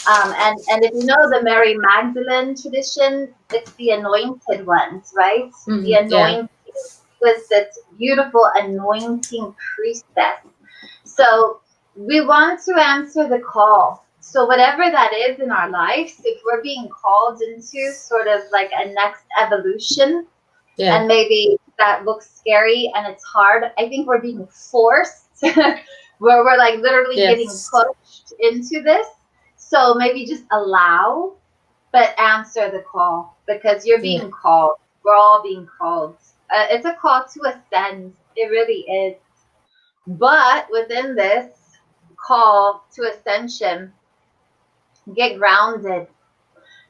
And if you know the Mary Magdalene tradition, it's the anointed ones, right? The anointing was this beautiful anointing priestess. So we want to answer the call. So whatever that is in our lives, if we're being called into sort of like a next evolution, and maybe that looks scary and it's hard, I think we're being forced where we're like literally getting Yes. pushed into this. So maybe just allow, but answer the call, because you're Yeah. being called. We're all being called. It's a call to ascend. It really is. But within this call to ascension, get grounded,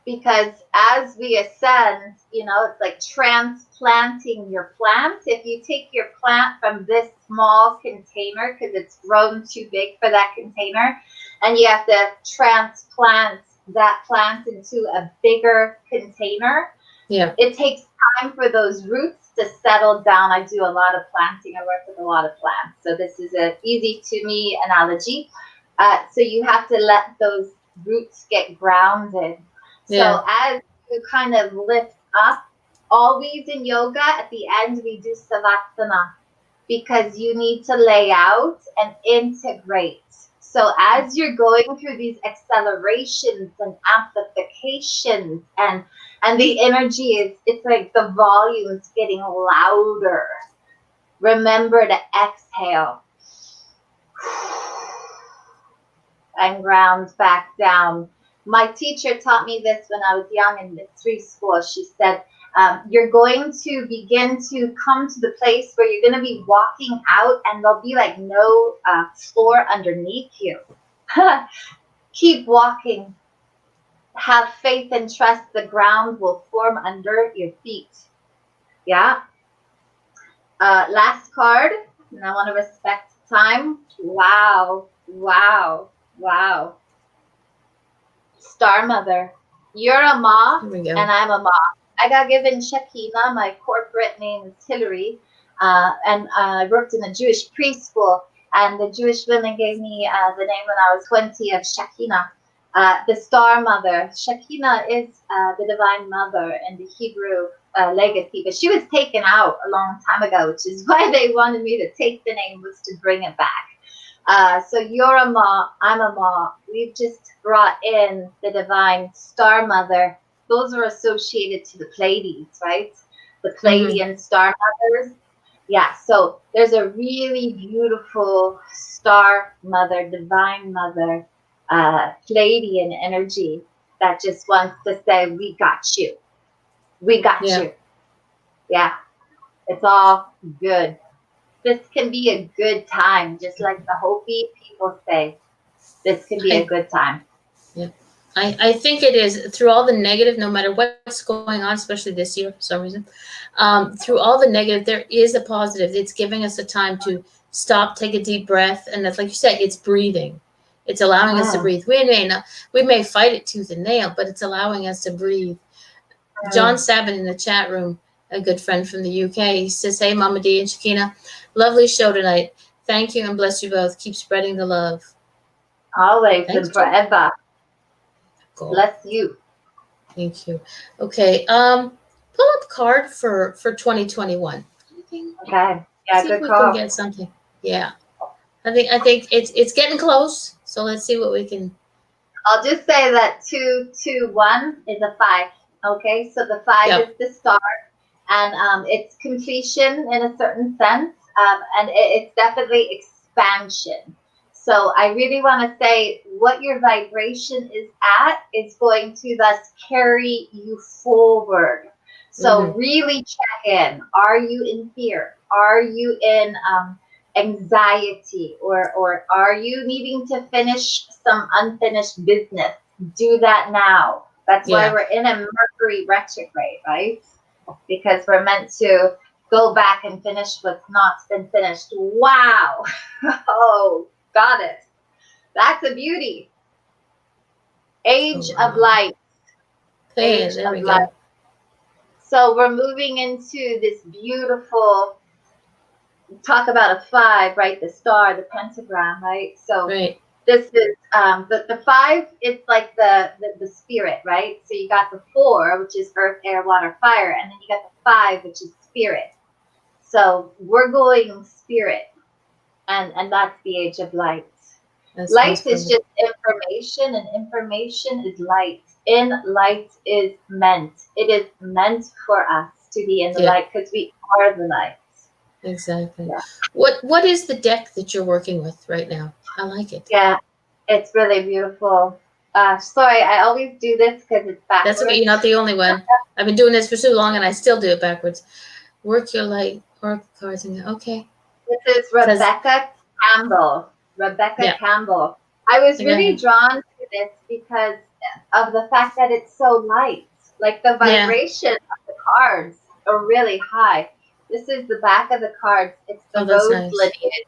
because as we ascend, it's like transplanting your plant. If you take your plant from this small container because it's grown too big for that container, and you have to transplant that plant into a bigger container, Yeah. it takes time for those roots to settle down. I do a lot of planting. I work with a lot of plants. So this is an easy to me analogy. So you have to let those roots get grounded. Yeah. So as you kind of lift up, always in yoga, at the end we do savasana, because you need to lay out and integrate. So as you're going through these accelerations and amplifications, and the energy it's like the volume is getting louder. Remember to exhale and ground back down. My teacher taught me this when I was young in preschool. She said, you're going to begin to come to the place where you're going to be walking out and there'll be like no floor underneath you. Keep walking. Have faith and trust the ground will form under your feet. Yeah. Last card, and I want to respect time. Wow, wow, wow. Star Mother. You're a Ma, Here we go. and I'm a Ma. I got given Shekinah. My corporate name is Hillary, and I worked in a Jewish preschool, and the Jewish women gave me the name when I was 20 of Shekinah. The Star Mother. Shekinah is the Divine Mother in the Hebrew legacy, but she was taken out a long time ago, which is why they wanted me to take the name, was to bring it back. So you're a Ma, I'm a Ma. We've just brought in the Divine Star Mother. Those are associated to the Pleiades, right? The Pleiadian Star Mothers. Yeah, so there's a really beautiful Star Mother, Divine Mother, Pleiadian energy that just wants to say, we got you. We got you. Yeah, it's all good. This can be a good time, just like the Hopi people say. This can be a good time. Yeah. I think it is, through all the negative, no matter what's going on, especially this year for some reason, through all the negative, there is a positive. It's giving us a time to stop, take a deep breath. And that's like you said, it's breathing. It's allowing us to breathe. We may fight it tooth and nail, but it's allowing us to breathe. John Sabin in the chat room, a good friend from the UK, he says, hey, Mama D and Shekinah, lovely show tonight. Thank you and bless you both. Keep spreading the love. Always. Thanks, and forever. Cool. Bless you. Thank you. Okay. Pull up card for 2021. Okay. Yeah, See good if we call. can get something. Yeah. I think it's getting close. So let's see what we can. I'll just say that 221 is a 5. Okay, so the 5 is the start, and it's completion in a certain sense, and it's definitely expansion. So I really want to say what your vibration is at is going to thus carry you forward. So really check in. Are you in fear? Are you in anxiety, or are you needing to finish some unfinished business? Do that now. That's why we're in a Mercury retrograde, right? Because we're meant to go back and finish what's not been finished. Wow. Oh, got it. That's a beauty. Age of light. Age of light. So we're moving into this beautiful, talk about a 5, right? The star, the pentagram, right? So this is the 5. It's like the spirit, right? So you got the 4, which is earth, air, water, fire, and then you got the 5, which is spirit. So we're going spirit, and that's the age of light. Light is just information, and information is light. In light is meant. It is meant for us to be in the light because we are the light. Exactly. Yeah. What is the deck that you're working with right now? I like it. Yeah, it's really beautiful. Sorry, I always do this because it's That's okay. You're backwards. not the only one. I've been doing this for so long, and I still do it backwards. Work your light, work cards, and okay. This is Because Rebecca Campbell. Rebecca yeah, Campbell. I was go really ahead. drawn to this because of the fact that it's so light. Like the Yeah. vibration of the cards are really high. This is the back of the cards. It's Oh, the that's rose nice. lineage.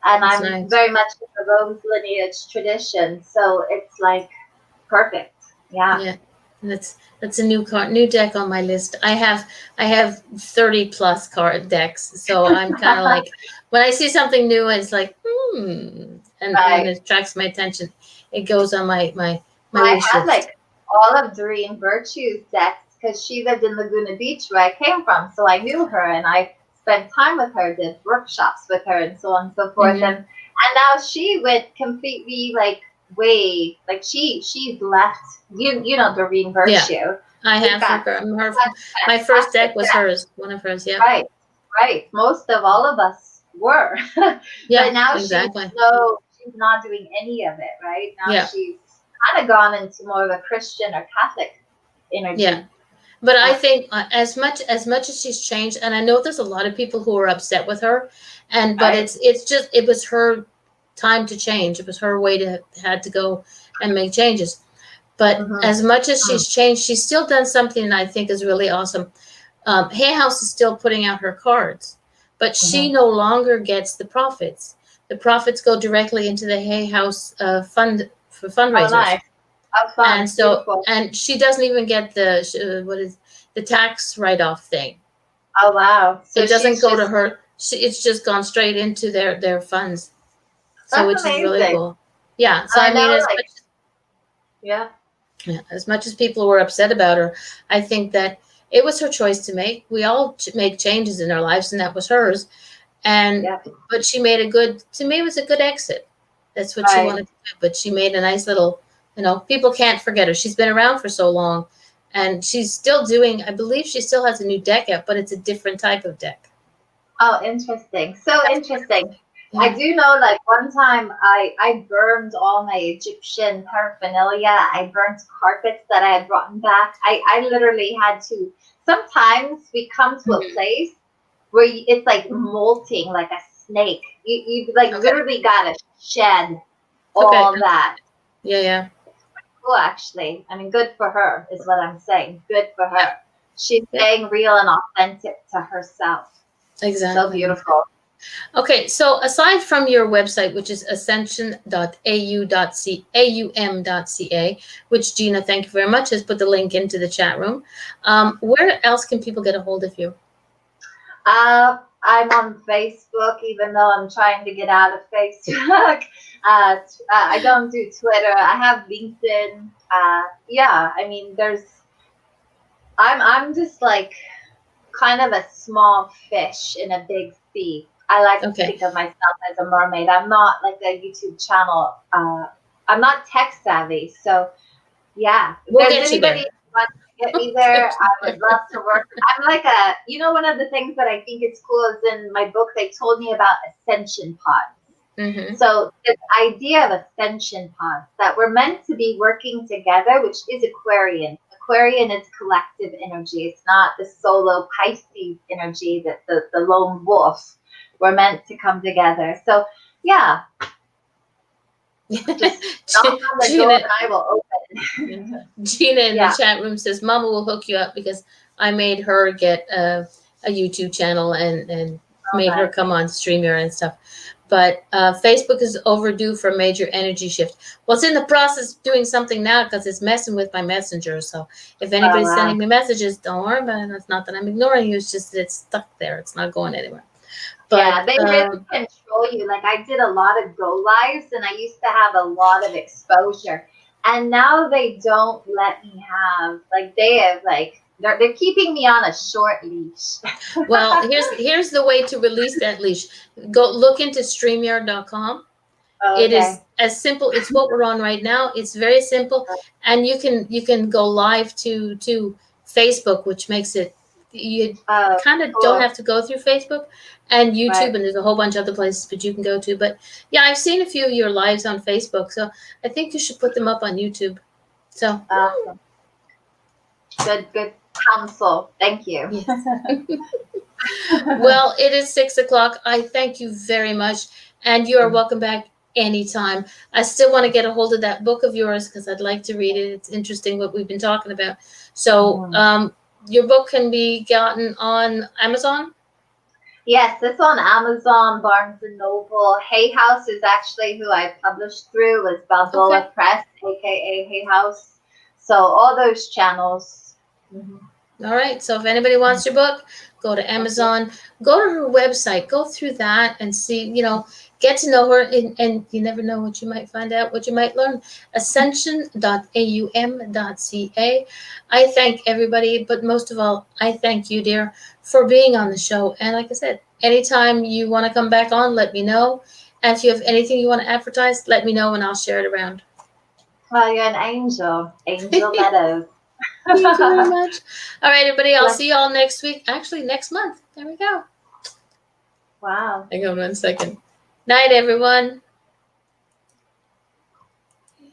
And That's I'm nice. very much in the rose lineage tradition. So it's like perfect. Yeah. Yeah, that's a new deck on my list. I have 30 plus card decks, so I'm kind of like when I see something new, it's like and when Right. it attracts my attention, it goes on my I wish had list. like all of Doreen Virtue's decks because she lived in Laguna Beach where I came from. So I knew her and I spent time with her, did workshops with her and so on and so forth. Hmm. And now she went completely like way like she's left you know Doreen Yeah, Virtue. I She's have got her. such My first fantastic deck was decks. hers, one of hers. Yeah, Right, right. Most of all of us were. But yeah, now exactly. she's not doing any of it, right? Now Yeah, she's kind of gone into more of a Christian or Catholic yeah. energy. But I Yeah, think as much as she's changed, and I know there's a lot of people who are upset with her, but right. it's just it was her time to change. It was her way to had to go and make changes. But Mm-hmm. as much as she's changed, she's still done something that I think is really awesome. Hay House is still putting out her cards, but she Mm-hmm. no longer gets the profits. The profits go directly into the Hay House fund for Oh, fundraisers, nice. Have fun. and so Beautiful. and she doesn't even get the what is the tax write-off thing. Oh, wow. So It doesn't she's go to just, her. It's just gone straight into their funds. So that's which is really amazing. cool. Yeah. So I I know, mean, like, yeah. as much as people were upset about her, I think that it was her choice to make. We all make changes in our lives, and that was hers. And Yeah. but she made a good. To me, it was a good exit. That's what she Right. wanted to do. But she made a nice little. People can't forget her. She's been around for so long, and she's still doing. I believe she still has a new deck out, but it's a different type of deck. Oh, interesting. So interesting. I Yeah. do know, like, one time I burned all my Egyptian paraphernalia. I burnt carpets that I had brought back. I literally had to. Sometimes we come to a Mhm. place where it's like molting like a snake. You like Okay. literally gotta shed Okay. all that. Yeah. Yeah. Cool, actually. I mean, good for her is what I'm saying. Good for Yeah. her. She's Yeah. staying real and authentic to herself. So Exactly. beautiful. Okay, so aside from your website, which is ascension.au.ca, which Gina, thank you very much, has put the link into the chat room, where else can people get a hold of you? I'm on Facebook, even though I'm trying to get out of Facebook. I don't do Twitter. I have LinkedIn. Yeah, I mean, I'm just like kind of a small fish in a big sea. I like to Okay, think of myself as a mermaid. I'm not like a YouTube channel. I'm not tech savvy. So yeah, if we'll there's get you anybody there. who wants to get me We'll there, get you I would there. love to work. I'm like one of the things that I think is cool is in my book, they told me about ascension pods. Mm-hmm. So this idea of ascension pods that we're meant to be working together, which is Aquarian. Aquarian is collective energy. It's not the solo Pisces energy that the lone wolf. We're meant to come together. So yeah, just knock on the door Gina, and I will yeah. open. Gina in the Yeah. chat room says, Mama will hook you up because I made her get a YouTube channel and Oh, made her nice. come on StreamYard and stuff. But Facebook is overdue for a major energy shift. Well, it's in the process of doing something now because it's messing with my messenger. So if Oh, anybody's wow. sending me messages, don't worry about it. It's not that I'm ignoring you. It's just that it's stuck there. It's not going anywhere. Yeah, But they really control you. Like I did a lot of go lives and I used to have a lot of exposure. And now they don't let me have like they have like they're keeping me on a short leash. well, here's the way to release that leash. Go look into StreamYard.com. It is Okay. as simple. It's what we're on right now. It's very simple, and you can go live to Facebook, which makes it You Oh, kind of cool. don't have to go through Facebook and YouTube, Right. and there's a whole bunch of other places that you can go to. But yeah, I've seen a few of your lives on Facebook, so I think you should put them up on YouTube. So Awesome. Good counsel. Thank you. yes. Well, it is 6 o'clock. I thank you very much, and you are welcome back anytime. I still want to get a hold of that book of yours because I'd like to read it. It's interesting what we've been talking about. So, your book can be gotten on Amazon. Yes, it's on Amazon, Barnes and Noble. Hay House is actually who I published through, was Balboa Okay. Press, aka Hay House. So all those channels. All right. So if anybody wants your book, go to Amazon, go to her website, go through that and see, get to know her. And you never know what you might find out, what you might learn. Ascension.aum.ca. I thank everybody, but most of all, I thank you, dear, for being on the show. And like I said, anytime you want to come back on, let me know. And if you have anything you want to advertise, let me know and I'll share it around. Well, you're an angel. Angel Meadows. Thank you very much. All right, everybody. I'll see you all next week. Actually, next month. There we go. Wow. Hang on 1 second. Night, everyone.